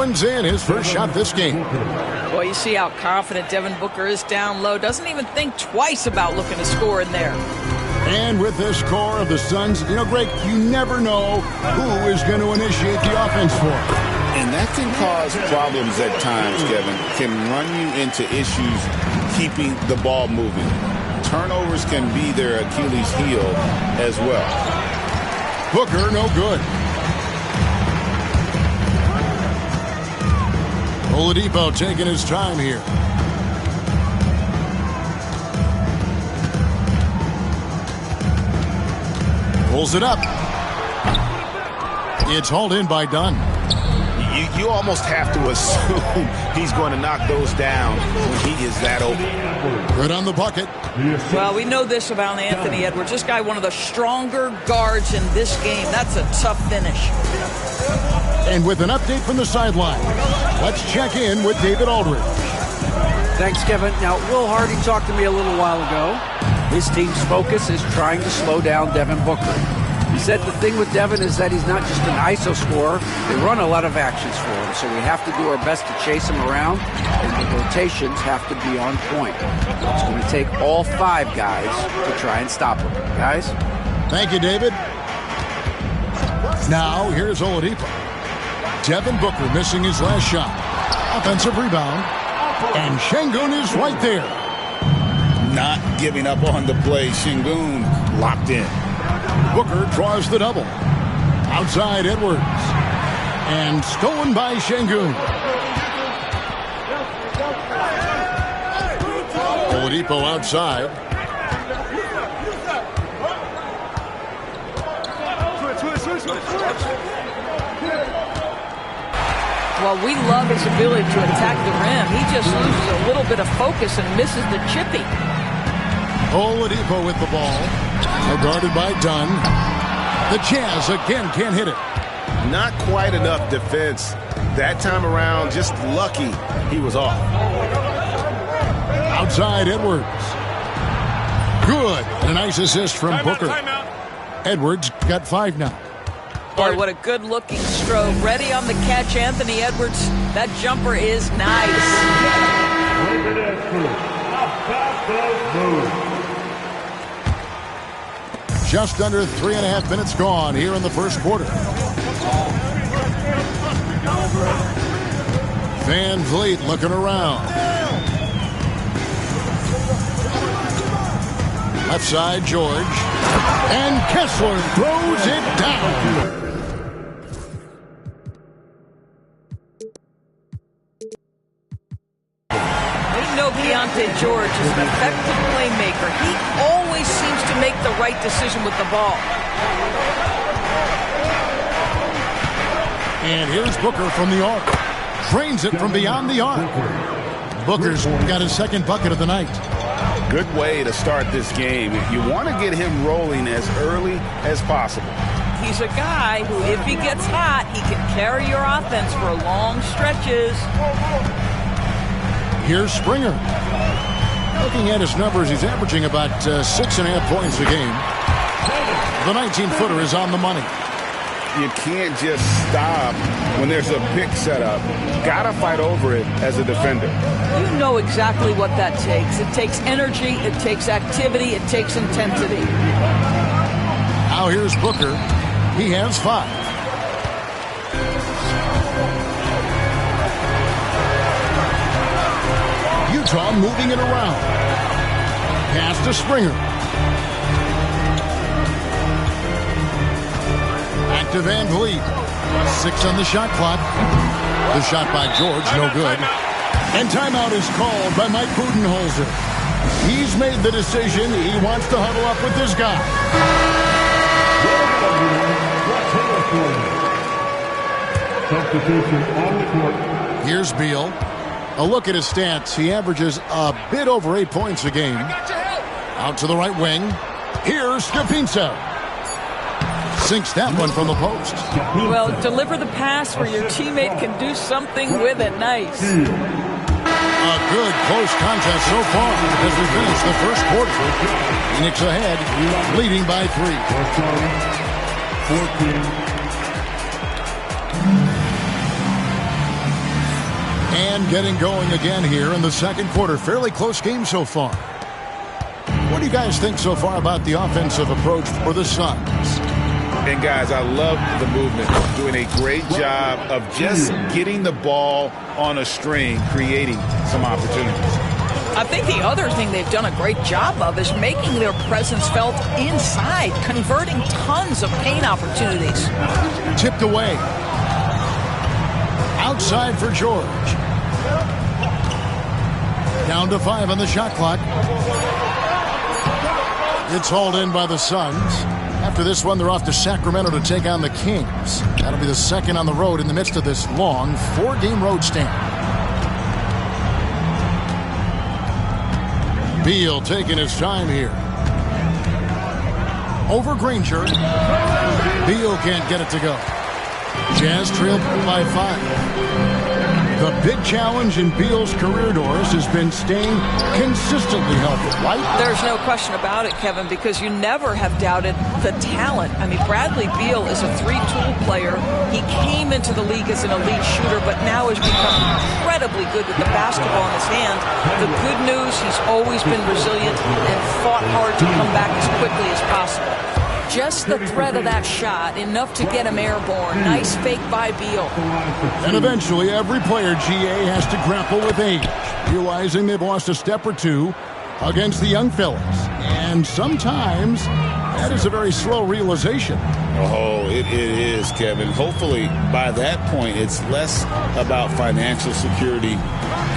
turns in his first shot this game. Well, you see how confident Devin Booker is down low. Doesn't even think twice about looking to score in there. And with this core of the Suns, Greg, you never know who is going to initiate the offense for them. And that can cause problems at times, Kevin. Can run you into issues keeping the ball moving. Turnovers can be their Achilles heel as well. Booker, no good. Oladipo taking his time here. Pulls it up. It's hauled in by Dunn. You almost have to assume he's going to knock those down when he is that open. Good on the bucket. Well, we know this about Anthony Edwards. This guy, one of the stronger guards in this game. That's a tough finish. And with an update from the sideline, let's check in with David Aldridge. Thanks, Kevin. Now, Will Hardy talked to me a little while ago. His team's focus is trying to slow down Devin Booker. He said the thing with Devin is that he's not just an ISO scorer. They run a lot of actions for him, so we have to do our best to chase him around, and the rotations have to be on point. It's going to take all 5 guys to try and stop him. Guys? Thank you, David. Now, here's Oladipo. Devin Booker missing his last shot. Offensive rebound. And Şengün is right there. Not giving up on the play. Şengün locked in. Booker draws the double. Outside Edwards. And stolen by Şengün. Oladipo outside. Well, we love his ability to attack the rim. He just loses a little bit of focus and misses the chippy. Oladipo with the ball. Guarded by Dunn. The Jazz again can't hit it. Not quite enough defense. That time around, just lucky he was off. Outside Edwards. Good. A nice assist from Booker. Edwards got 5 now. Boy, what a good-looking stroke. Ready on the catch, Anthony Edwards. That jumper is nice. Just under 3.5 minutes gone here in the first quarter. Van Vliet looking around. Left side, George. And Kessler throws it down. We know Keontae George is an effective playmaker. He always seems to make the right decision with the ball. And here's Booker from the arc. Drains it from beyond the arc. Booker's got his second bucket of the night. Good way to start this game. If you want to get him rolling as early as possible. He's a guy who, if he gets hot, he can carry your offense for long stretches. Here's Springer. Looking at his numbers, he's averaging about 6.5 points a game. The 19-footer is on the money. You can't just stop when there's a pick set up. Gotta fight over it as a defender. You know exactly what that takes. It takes energy, it takes activity, it takes intensity. Now here's Booker. He has 5. Utah moving it around. Pass to Springer. Back to Van Vliet. 6 on the shot clock. The shot by George, no good. And timeout is called by Mike Budenholzer. He's made the decision. He wants to huddle up with this guy. Substitution on the court. Here's Beal. A look at his stats. He averages a bit over 8 points a game. Out to the right wing. Here's Stephenson. Sinks that one from the post. Well, deliver the pass where your teammate can do something with it. Nice. A good close contest so far as we finish the first quarter. Phoenix ahead, leading by 3. 14. And getting going again here in the second quarter. Fairly close game so far. What do you guys think so far about the offensive approach for the Suns? And, guys, I love the movement. Doing a great job of just getting the ball on a string, creating some opportunities. I think the other thing they've done a great job of is making their presence felt inside, converting tons of paint opportunities. Tipped away. Outside for George. Down to 5 on the shot clock. It's hauled in by the Suns. After this one, they're off to Sacramento to take on the Kings. That'll be the second on the road in the midst of this long 4-game road stand. Beal taking his time here. Over Granger. Beal can't get it to go. Jazz trailed by 5. The big challenge in Beal's career, Doris, has been staying consistently healthy, right? There's no question about it, Kevin, because you never have doubted the talent. I mean, Bradley Beal is a 3-tool player. He came into the league as an elite shooter, but now has become incredibly good with the basketball in his hand. The good news, he's always been resilient and fought hard to come back as quickly as possible. Just the threat of that shot, enough to get him airborne. Nice fake by Beal. And eventually, every player, GA, has to grapple with age, realizing they've lost a step or two against the young fellas. And sometimes, that is a very slow realization. Oh, it is, Kevin. Hopefully, by that point, it's less about financial security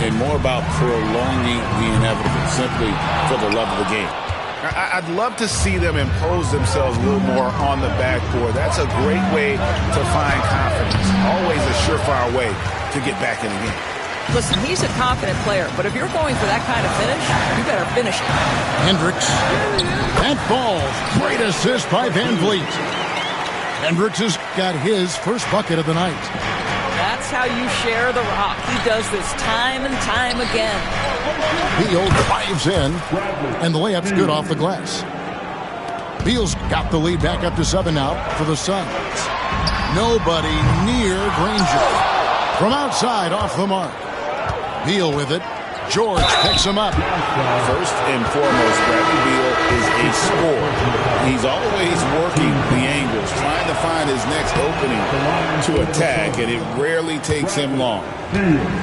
and more about prolonging the inevitable, simply for the love of the game. I'd love to see them impose themselves a little more on the backboard. That's a great way to find confidence. Always a surefire way to get back in the game. Listen, he's a confident player, but if you're going for that kind of finish, you better finish it. Hendricks. That falls. Great assist by Van Vliet. Hendricks has got his first bucket of the night. That's how you share the rock. He does this time and time again. Beal drives in, and the layup's good off the glass. Beal's got the lead back up to 7 now for the Suns. Nobody near Granger. From outside, off the mark. Beal with it. George picks him up. First and foremost, Bradley Beal is a scorer. He's always working the angles, trying to find his next opening to attack, and it rarely takes him long.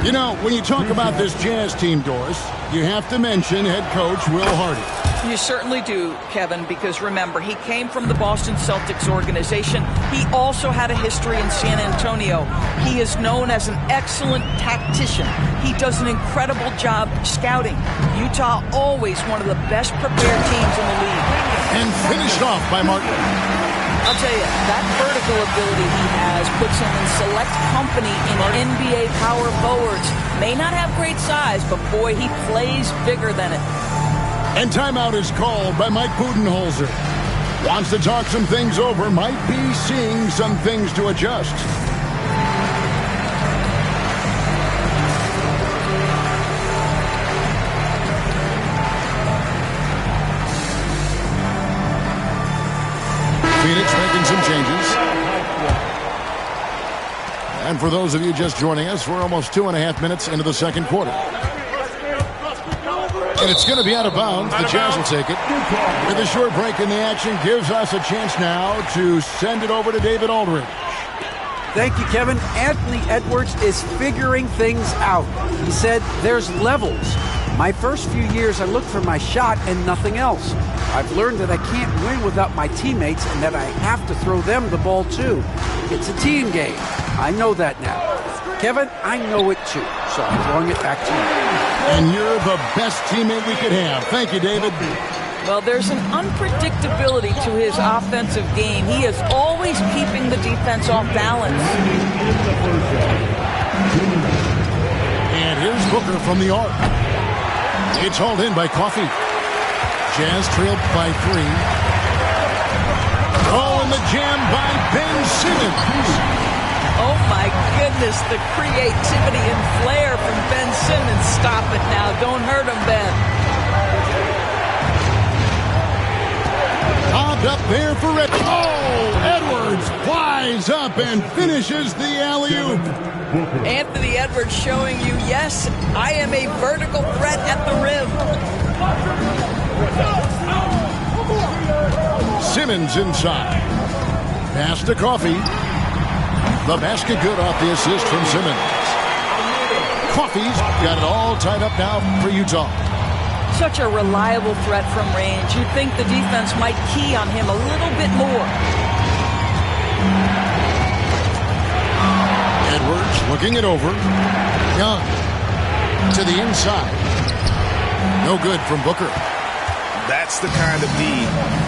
You know, when you talk about this Jazz team, Doris, you have to mention head coach Will Hardy. You certainly do, Kevin, because remember, he came from the Boston Celtics organization. He also had a history in San Antonio. He is known as an excellent tactician. He does an incredible job scouting. Utah always one of the best prepared teams in the league. And finished off by Martin. I'll tell you, that vertical ability he has puts him in select company in NBA power forwards. May not have great size, but boy, he plays bigger than it. And timeout is called by Mike Budenholzer. Wants to talk some things over, might be seeing some things to adjust. Phoenix making some changes. And for those of you just joining us, we're almost 2.5 minutes into the second quarter. And it's going to be out of bounds. The Jazz will take it. With a short break in the action gives us a chance now to send it over to David Aldridge. Thank you, Kevin. Anthony Edwards is figuring things out. He said there's levels. My first few years, I looked for my shot and nothing else. I've learned that I can't win without my teammates and that I have to throw them the ball too. It's a team game. I know that now. Kevin, I know it too. So I'm throwing it back to you. And you're the best teammate we could have. Thank you, David. Well, there's an unpredictability to his offensive game. He is always keeping the defense off balance. And here's Booker from the arc. It's hauled in by Coffey. Jazz trailed by 3. Oh, and the jam by Ben Simmons. Oh, my goodness, the creativity and flair from Ben Simmons. Stop it now. Don't hurt him, Ben. Popped up there for Red. Oh, Edwards Edwards flies up and finishes the alley-oop. Anthony Edwards showing you, yes, I am a vertical threat at the rim. Simmons inside. Pass to Coffey. The basket good off the assist from Simmons. Coffey's got it all tied up now for Utah. Such a reliable threat from range. You'd think the defense might key on him a little bit more. Edwards looking it over. Young to the inside. No good from Booker. That's the kind of D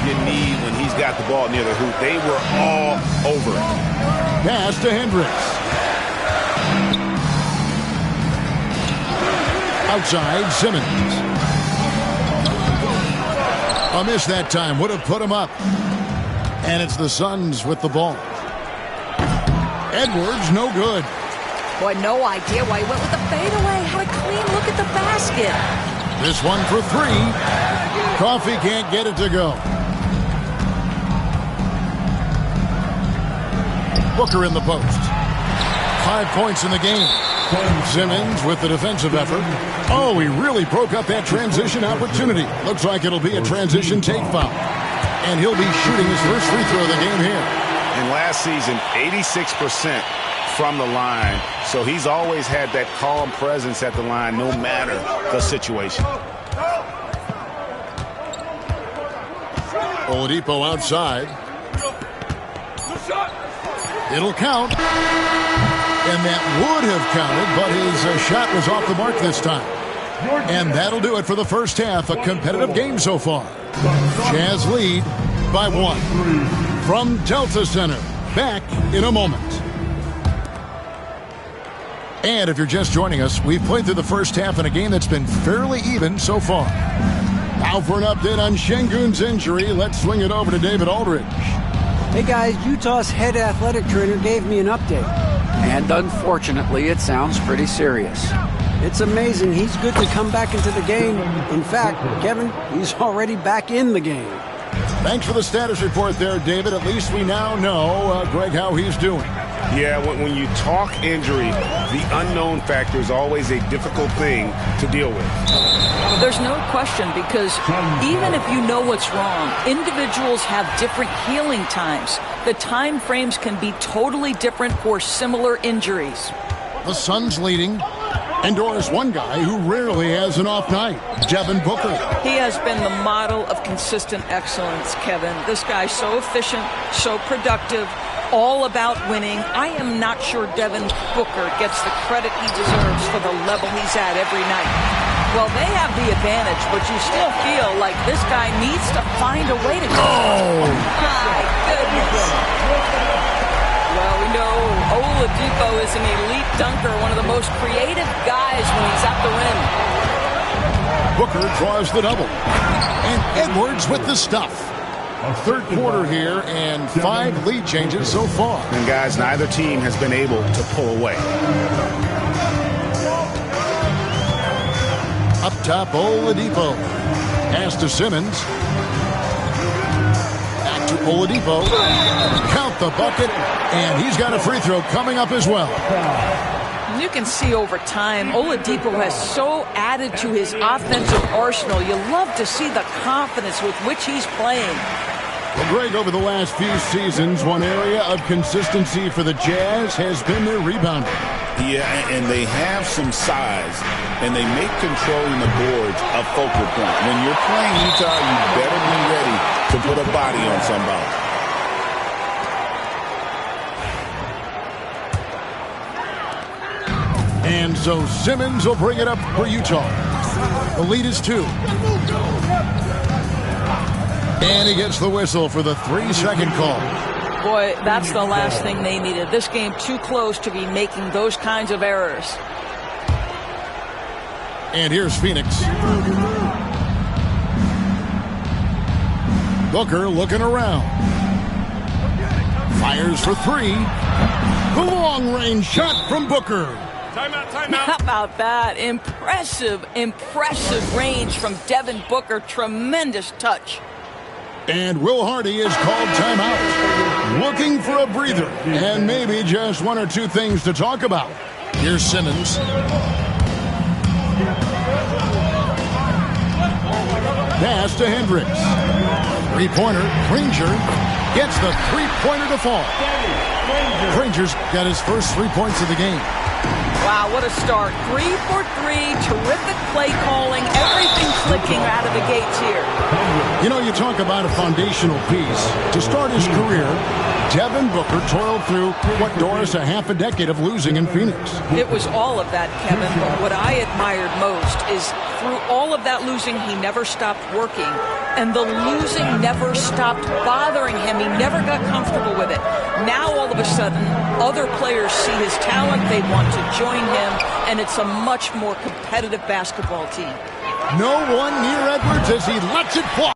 you need when he's got the ball near the hoop. They were all over it. Pass to Hendricks. Outside, Simmons. A miss that time. Would have put him up. And it's the Suns with the ball. Edwards, no good. Boy, no idea why he went with the fadeaway. Had a clean look at the basket. This one for three. Coffey can't get it to go. Booker in the post. 5 points in the game. Simmons with the defensive effort. Oh, he really broke up that transition opportunity. Looks like it'll be a transition take foul. And he'll be shooting his first free throw of the game here. And last season, 86% from the line. So he's always had that calm presence at the line no matter the situation. Oladipo outside. It'll count. And that would have counted, but his shot was off the mark this time. And that'll do it for the first half. A competitive game so far. Jazz lead by 1. From Delta Center, back in a moment. And if you're just joining us, we've played through the first half in a game that's been fairly even so far. Now for an update on Şengün's injury, let's swing it over to David Aldridge. Hey guys, Utah's head athletic trainer gave me an update. And unfortunately, it sounds pretty serious. It's amazing he's good to come back into the game. In fact, Kevin, he's already back in the game. Thanks for the status report there, David. At least we now know, Greg, how he's doing. Yeah, when you talk injury, the unknown factor is always a difficult thing to deal with. There's no question, because even if you know what's wrong, individuals have different healing times. The time frames can be totally different for similar injuries. The Suns leading. And Doris, one guy who rarely has an off night, Devin Booker. He has been the model of consistent excellence, Kevin. This guy's so efficient, so productive, all about winning. I am not sure Devin Booker gets the credit he deserves for the level he's at every night. Well, they have the advantage, but you still feel like this guy needs to find a way to go. Oh! My goodness. Well, we know Oladipo is an elite dunker, one of the most creative guys when he's at the rim. Booker draws the double. And Edwards with the stuff. Third quarter here and 5 lead changes so far. And guys, neither team has been able to pull away. Up top, Oladipo. Pass to Simmons. Back to Oladipo. Count the bucket. And he's got a free throw coming up as well. You can see over time, Oladipo has so added to his offensive arsenal. You love to see the confidence with which he's playing. Well, Greg, over the last few seasons, one area of consistency for the Jazz has been their rebounding. Yeah, and they have some size, and they make controlling the boards a focal point. When you're playing Utah, you better be ready to put a body on somebody. And so Simmons will bring it up for Utah. The lead is 2. And he gets the whistle for the 3-second call. Boy, that's the last thing they needed. This game too close to be making those kinds of errors. And here's Phoenix. Booker looking around. Fires for 3. The long-range shot from Booker. Timeout. How about that? Impressive range from Devin Booker. Tremendous touch. And Will Hardy is called timeout. Looking for a breather and maybe just one or two things to talk about. Here's Simmons. Pass to Hendricks. Three-pointer. Granger gets the three-pointer to fall. Granger's got his first 3 points of the game. Wow, what a start. 3 for 3, terrific play calling, everything clicking out of the gates here. You know, you talk about a foundational piece. To start his career, Devin Booker toiled through what, Doris, a half a decade of losing in Phoenix. It was all of that, Kevin, but what I admired most is through all of that losing, he never stopped working, and the losing never stopped bothering him. He never got comfortable with it. Now, all of a sudden, other players see his talent, they want to join him, and it's a much more competitive basketball team. No one near Edwards as he lets it fly.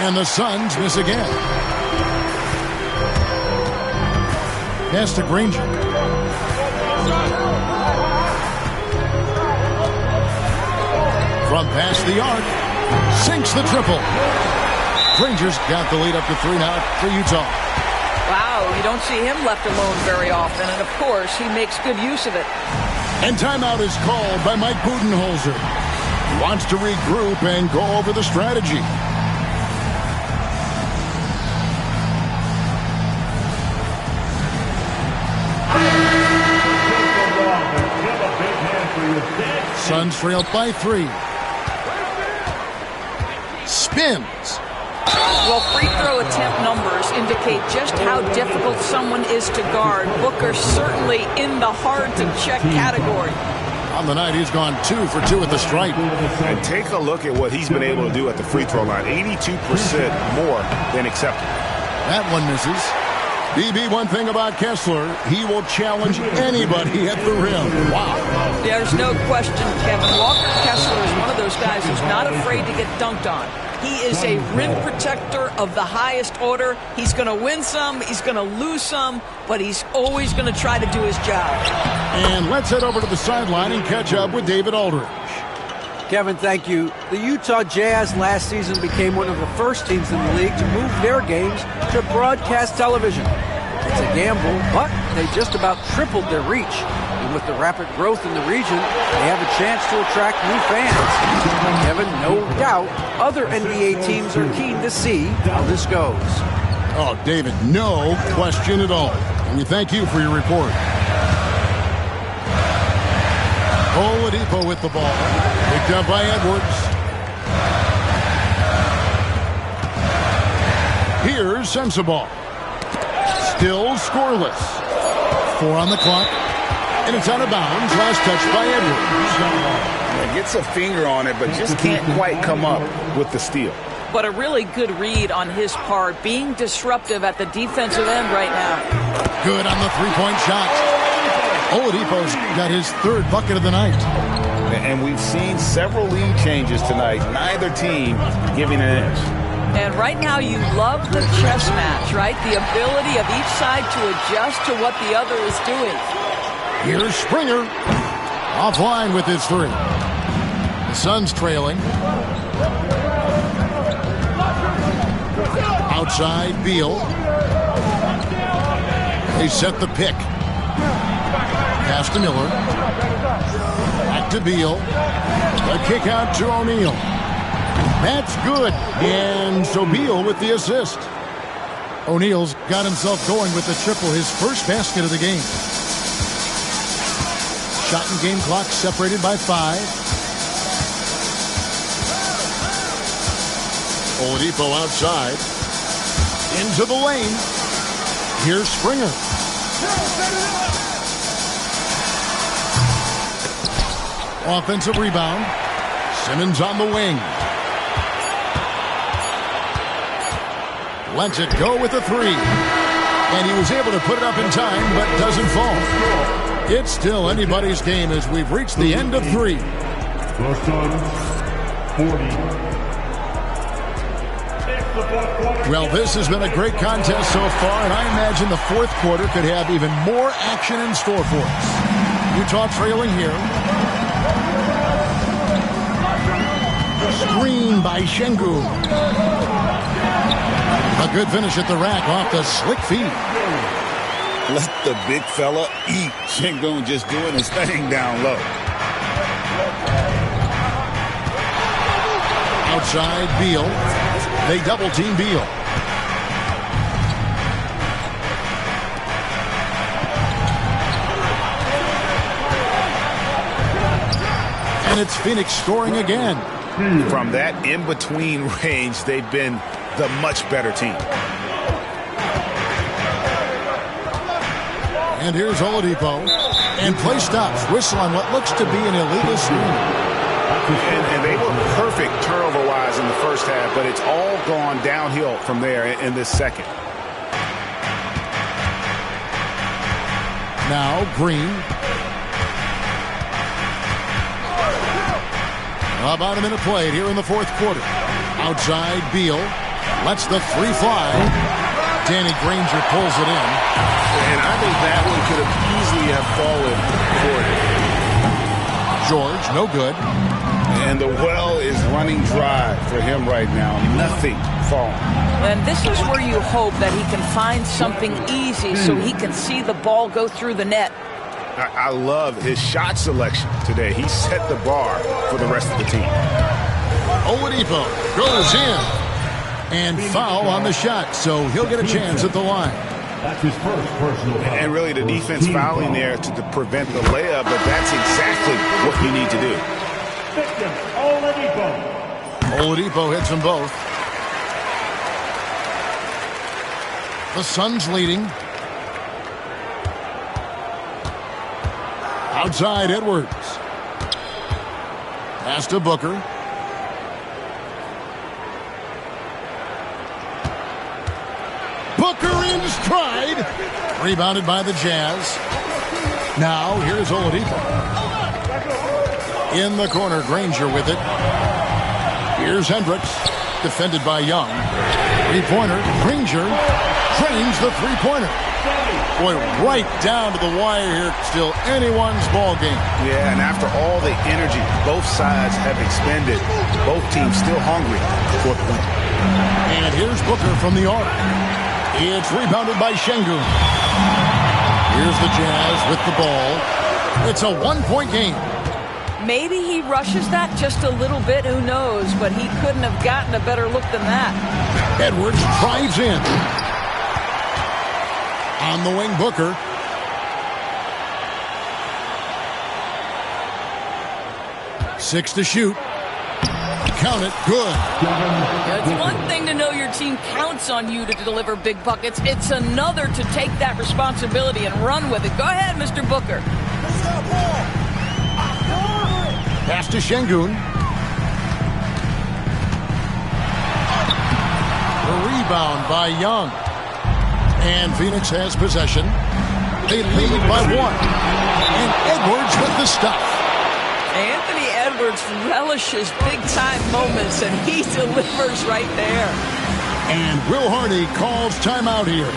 And the Suns miss again. Pass to Granger. From past the arc. Sinks the triple. Granger's got the lead up to 3 now for Utah. Wow, you don't see him left alone very often, and of course, he makes good use of it. And timeout is called by Mike Budenholzer. He wants to regroup and go over the strategy. Suns trailed by 3. Spins. Well, free throw attempt numbers indicate just how difficult someone is to guard. Booker certainly in the hard-to-check category. On the night, he's gone 2 for 2 at the stripe. And take a look at what he's been able to do at the free throw line. 82% more than acceptable. That one misses. BB, one thing about Kessler, he will challenge anybody at the rim. Wow. There's no question, Kevin. Walker Kessler is one of those guys who's not afraid to get dunked on. He is a rim protector of the highest order. He's going to win some, he's going to lose some, but he's always going to try to do his job. And let's head over to the sideline and catch up with David Aldridge. Kevin, thank you. The Utah Jazz last season became one of the first teams in the league to move their games to broadcast television. It's a gamble, but they just about tripled their reach. And with the rapid growth in the region, they have a chance to attract new fans. Kevin, no doubt, other NBA teams are keen to see how this goes. Oh, David, no question at all. And we thank you for your report. Oladipo with the ball. Picked up by Edwards. Here's Sensabaugh. Still scoreless. 4 on the clock. And it's out of bounds. Last touch by Edwards. Gets a finger on it, but just can't quite come up with the steal. But a really good read on his part, being disruptive at the defensive end right now. Good on the three-point shot. Oladipo's got his 3rd bucket of the night. And we've seen several lead changes tonight. Neither team giving an edge. And right now you love the chess match, right? The ability of each side to adjust to what the other is doing. Here's Springer. Offline with his 3. The Suns trailing. Outside, Beal. They set the pick. Pass to Miller. to Beal. A kick out to O'Neal. That's good. And so Beal with the assist. O'Neal's got himself going with the triple, his first basket of the game. Shot and game clock separated by 5. Oladipo outside. Into the lane. Here's Springer. Offensive rebound. Simmons on the wing. Lets it go with a 3. And he was able to put it up in time, but doesn't fall. It's still anybody's game as we've reached the end of 3. Boston, 40. Well, this has been a great contest so far, and I imagine the fourth quarter could have even more action in store for us. Utah trailing here. Screen by Şengün. A good finish at the rack off the slick feed. Let the big fella eat. Şengün just doing his thing down low. Outside Beal. They double team Beal. And it's Phoenix scoring again. From that in-between range, they've been the much better team. And here's Oladipo. And play stops. Whistle on what looks to be an illegal screen. And they were perfect turnover-wise in the first half, but it's all gone downhill from there in this second. Now Green. About a minute played here in the fourth quarter. Outside Beal. Lets the 3 fly. Danny Granger pulls it in. And I think that one could have easily have fallen for it. George, no good. And the well is running dry for him right now. Nothing falling. And this is where you hope that he can find something easy so he can see the ball go through the net. I love his shot selection today. He set the bar for the rest of the team. Oladipo goes in. And foul on the shot, so he'll get a chance at the line. That's his first personal foul. And really the defense fouling there to prevent the layup, but that's exactly what you need to do. Victor Oladipo. Oladipo hits them both. The Suns leading. Outside Edwards. Pass to Booker. Booker in stride. Rebounded by the Jazz. Now here's Oladipo. In the corner, Granger with it. Here's Hendricks. Defended by Young. Three-pointer. Granger trains the three-pointer. Boy, right down to the wire here. Still anyone's ball game. Yeah, and after all the energy both sides have expended, both teams still hungry for the win. And here's Booker from the arc. It's rebounded by Şengün. Here's the Jazz with the ball. It's a one-point game. Maybe he rushes that just a little bit, who knows, but he couldn't have gotten a better look than that. Edwards drives in. On the wing, Booker. Six to shoot. Count it. Good. It's one thing to know your team counts on you to deliver big buckets. It's another to take that responsibility and run with it. Go ahead, Mr. Booker. Pass to Şengün. The rebound by Young. And Phoenix has possession. They lead by 1. And Edwards with the stuff. Anthony Edwards relishes big-time moments, and he delivers right there. And Will Hardy calls timeout here.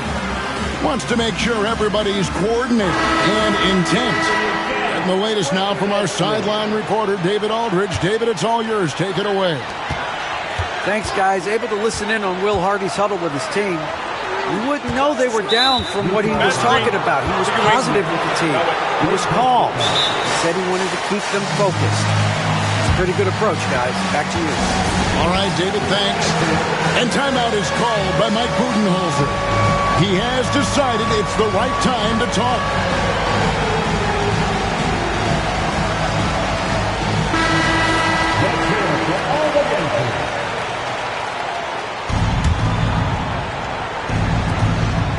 Wants to make sure everybody's coordinated and intent. And the latest now from our sideline reporter, David Aldridge. David, it's all yours. Take it away. Thanks, guys. Able to listen in on Will Hardy's huddle with his team. You wouldn't know they were down from what he was talking about. He was positive with the team. He was calm. He said he wanted to keep them focused. It's a pretty good approach, guys. Back to you. All right, David, thanks. And timeout is called by Mike Budenholzer. He has decided it's the right time to talk.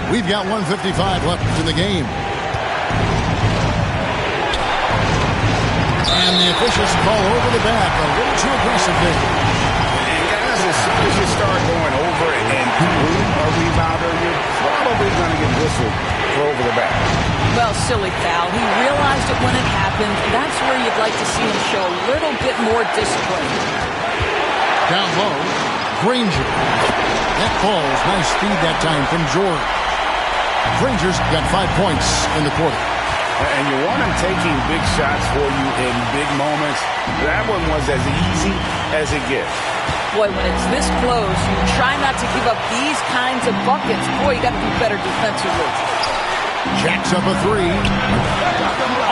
We've got 1:55 left in the game. And the officials call over the back. A little too aggressive there. And guys, as soon as you start going over and through a rebounder, you're probably going to get whistled for over the back. Well, silly foul. He realized it when it happened. That's where you'd like to see him show a little bit more discipline. Down low, Granger. That falls. Nice speed that time from George. Granger's got 5 points in the quarter. And you want him taking big shots for you in big moments. That one was as easy as it gets. Boy, when it's this close, you try not to give up these kinds of buckets. Boy, you got to be better defensively. Jacks up a three.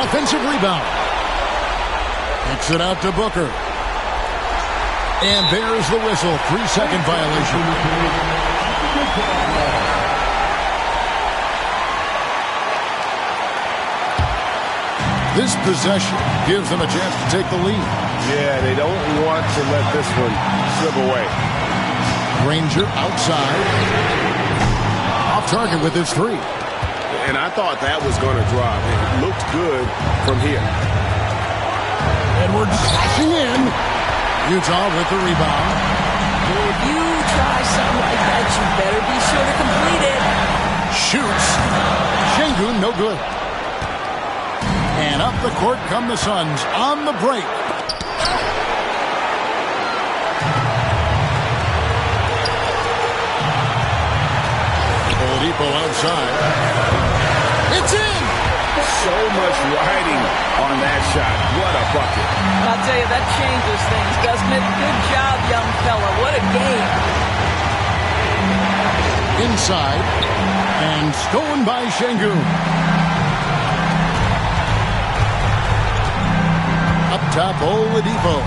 Offensive rebound. Kicks it out to Booker. And there's the whistle. 3-second violation. This possession gives them a chance to take the lead. Yeah, they don't want to let this one slip away. Granger outside. Off target with his three. And I thought that was going to drop. It looked good from here. Edwards slashing in. Utah with the rebound. If you try something like that, you better be sure to complete it. Shoots. Şengün, no good. And up the court come the Suns on the break. Oladipo outside. It's in! So much riding on that shot. What a bucket. I'll tell you, that changes things, doesn't it? Good job, young fella. What a game. Inside. And stolen by Şengün. Up top, Oladipo.